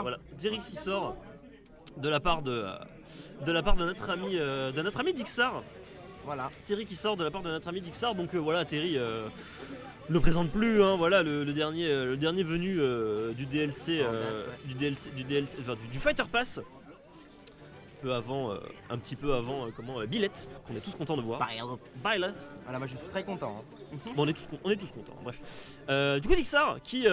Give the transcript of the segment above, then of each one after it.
Voilà, Zerix qui sort de la part de notre ami Dixar. Voilà. Terry qui sort de la part de notre ami Dixar. Donc voilà, Terry ne présente plus, hein, voilà le dernier venu du DLC, du Fighter Pass. Un petit peu avant Billette, qu'on est tous contents de voir. Byleth. Voilà, moi je suis très content. Hein. Bon, on est tous contents, bref. Du coup, Dixar, qui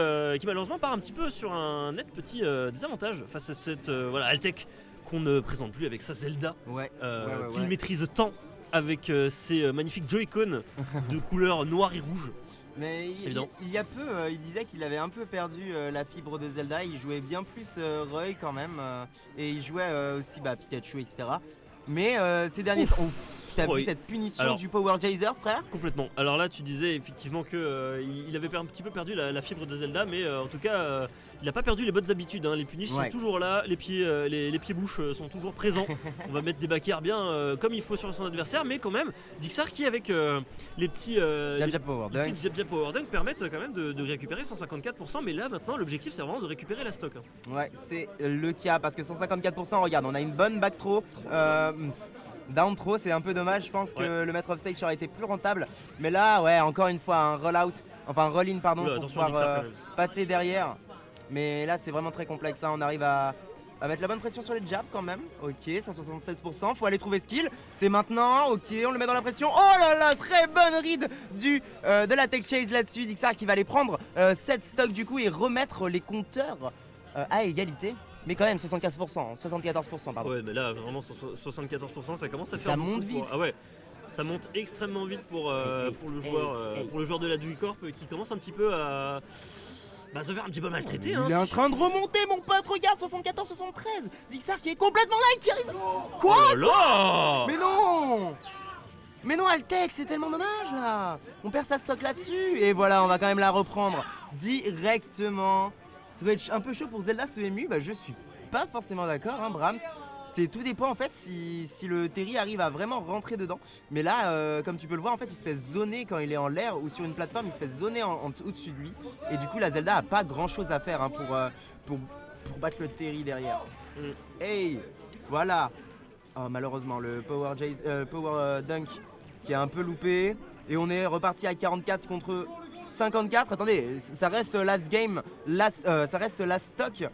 malheureusement part un petit peu sur un net petit désavantage face à cette Altec qu'on ne présente plus avec sa Zelda, qu'il maîtrise tant avec ses magnifiques Joy-Con de couleur noire et rouge. Mais il y a peu, il disait qu'il avait un peu perdu la fibre de Zelda. Il jouait bien plus Roy quand même, et il jouait aussi Pikachu, etc. Mais ces derniers temps, t'as vu cette punition du Power Geyser, frère? Complètement. Alors là, tu disais effectivement que il avait un petit peu perdu la fibre de Zelda, mais en tout cas, il n'a pas perdu les bonnes habitudes. Hein. Les punishes sont toujours là, les pieds-bouches sont toujours présents. On va mettre des backers bien comme il faut sur son adversaire, mais quand même, Dixar qui avec les petits Jab Power Dunk permettent quand même de récupérer 154%. Mais là maintenant, l'objectif c'est vraiment de récupérer la stock. Hein. Ouais, c'est le cas parce que 154%, regarde, on a une bonne back throw. Down throw, c'est un peu dommage, je pense que le maître of stage aurait été plus rentable. Mais là, encore une fois, un roll-in pour pouvoir passer derrière. Mais là, c'est vraiment très complexe, hein. On arrive à mettre la bonne pression sur les jabs quand même. Ok, 176%, faut aller trouver skill. C'est maintenant, ok, on le met dans la pression. Oh là là, très bonne read de la tech chase là-dessus. Dixar qui va aller prendre 7 stocks du coup et remettre les compteurs à égalité. Mais quand même 74%, 74% pardon. Ouais, mais là vraiment 74%, ça commence à faire. Ça monte vite. Ah ouais, ça monte extrêmement vite pour le joueur de la Dewey Corp qui commence un petit peu à se faire un petit peu maltraiter. Il est en train de remonter, mon pote, regarde, 74-73. Dixar qui est complètement là et qui arrive. Quoi? Oh là. Mais non, Altec, c'est tellement dommage là. On perd sa stock là-dessus. Et voilà, on va quand même la reprendre directement. Ça va être un peu chaud pour Zelda ce MU, je suis pas forcément d'accord, hein, Brahms. Tout dépend en fait si le Terry arrive à vraiment rentrer dedans. Mais là, comme tu peux le voir, en fait, il se fait zoner quand il est en l'air ou sur une plateforme, il se fait zoner au-dessus de lui. Et du coup, la Zelda a pas grand-chose à faire, hein, pour battre le Terry derrière. Hey, voilà. Oh, malheureusement, le Power Dunk qui a un peu loupé. Et on est reparti à 44 contre 54. Attendez, ça reste last game, ça reste last stock.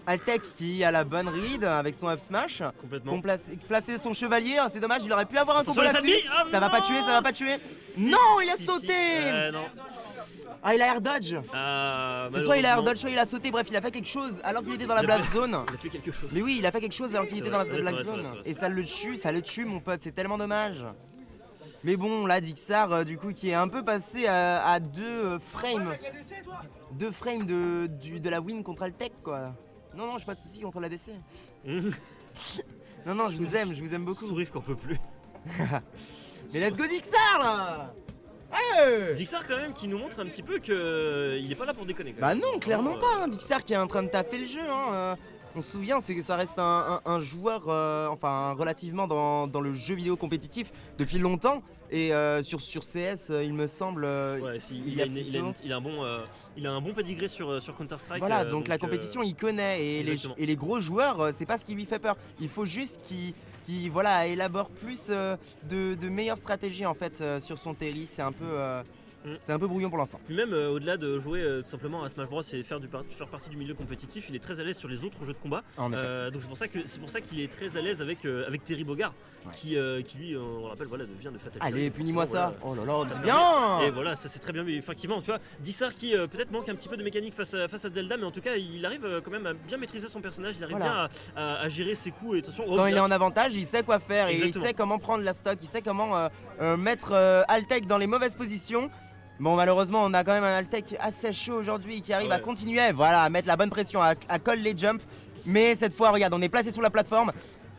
Altec qui a la bonne read avec son up smash. Complètement. Placer son chevalier, c'est dommage, il aurait pu avoir un combo là-dessus. Ça va pas tuer, ça va pas tuer. Non, il a sauté. Non. Ah, il a air dodge. C'est soit il a air dodge, soit il a sauté. Bref, il a fait quelque chose alors qu'il était dans la blast zone. Il a fait quelque chose. Mais oui, il a fait quelque chose alors qu'il était dans la blast zone. Et ça le tue, mon pote, c'est tellement dommage. Mais bon, là, Dixar, du coup, qui est un peu passé à 2 frames. 2 frames de la win contre Altec, quoi. Non, j'ai pas de soucis contre l'ADC. Non, je vous aime beaucoup. Sourire qu'on peut plus. Mais let's go Dixar là. Hey, Dixar quand même qui nous montre un petit peu qu'il est pas là pour déconner. Bah non, clairement pas, hein. Dixar qui est en train de taper le jeu, hein. On se souvient, c'est que ça reste un joueur, relativement dans le jeu vidéo compétitif depuis longtemps. Et sur CS, il me semble, il a un bon pedigree sur Counter-Strike. Voilà, donc la compétition, il connaît. Et les gros joueurs, c'est pas ce qui lui fait peur. Il faut juste qu'il élabore plus de meilleures stratégies en fait sur son Terry. C'est un peu brouillon pour l'instant. Puis même au-delà de jouer tout simplement à Smash Bros et faire partie du milieu compétitif, il est très à l'aise sur les autres jeux de combat. En effet. Donc c'est pour ça qu'il est très à l'aise avec Terry Bogard, qui lui, on rappelle, vient de Fatal Fury. Allez, punis-moi ça. Oh là là, c'est bien. Et voilà, ça c'est très bien. Mais effectivement, tu vois, Dixar qui peut-être manque un petit peu de mécanique face à Zelda, mais en tout cas, il arrive quand même à bien maîtriser son personnage. Il arrive bien à gérer ses coups. Et attention, quand il est en avantage, il sait quoi faire. Exactement. Et il sait comment prendre la stock. Il sait comment mettre Altec dans les mauvaises positions. Bon, malheureusement, on a quand même un Altec assez chaud aujourd'hui qui arrive à continuer, à mettre la bonne pression, à call les jumps. Mais cette fois, regarde, on est placé sur la plateforme.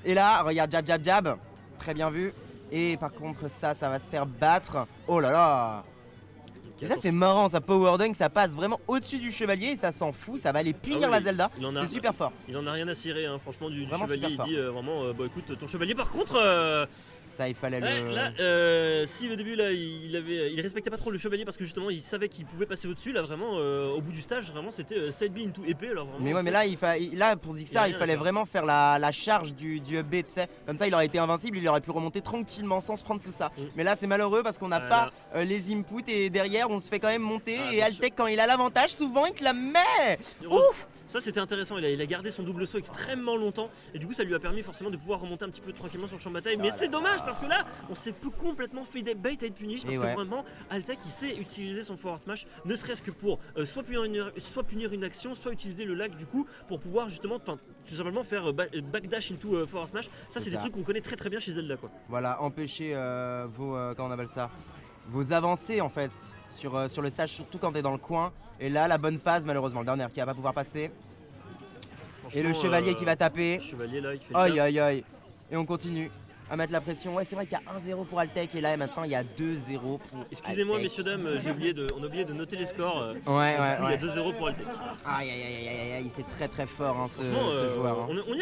Et là, regarde, jab. Très bien vu. Et par contre, ça va se faire battre. Oh là là. Et ça, c'est marrant, ça Power Dunk, ça passe vraiment au-dessus du chevalier et ça s'en fout, ça va aller punir la Zelda. C'est super fort. Il en a rien à cirer, hein, franchement, du chevalier. Il dit vraiment, écoute, ton chevalier, par contre, Ça, il fallait Là, si au début, là, il respectait pas trop le chevalier parce que justement, il savait qu'il pouvait passer au-dessus. Là, vraiment, au bout du stage, vraiment, c'était side B into épée. Alors, vraiment, mais ouais, mais là, pour Dixar, il fallait vraiment faire la charge du up B, tu sais. Comme ça, il aurait été invincible, il aurait pu remonter tranquillement sans se prendre tout ça. Mais là, c'est malheureux parce qu'on n'a pas les inputs et derrière, on se fait quand même monter. Et Altec, quand il a l'avantage, souvent, il te la met. Ouf! Ça c'était intéressant, il a gardé son double saut extrêmement longtemps et du coup ça lui a permis forcément de pouvoir remonter un petit peu tranquillement sur le champ de bataille. Mais c'est dommage parce que là on s'est complètement fait des bait and punish parce que vraiment Altec il sait utiliser son forward smash ne serait-ce que pour soit punir une action, soit utiliser le lag du coup pour pouvoir justement tout simplement faire backdash into forward smash. Ça c'est des trucs qu'on connaît très très bien chez Zelda quoi. Voilà, empêcher vos comment on appelle ça, vos avancées en fait sur le stage, surtout quand t'es dans le coin. Et là la bonne phase malheureusement, le dernier qui va pas pouvoir passer. Et le chevalier qui va taper. Le chevalier là qui fait aïe aïe aïe. Et on continue à mettre la pression. Ouais, c'est vrai qu'il y a 1-0 pour Altec et là maintenant il y a 2-0 pour Excusez-moi Altec. messieurs dames, on a oublié de noter les scores. Il y a 2-0 pour Altec. Aïe aïe aïe aïe aïe, c'est très très fort hein, ce Franchement, joueur. Hein. On y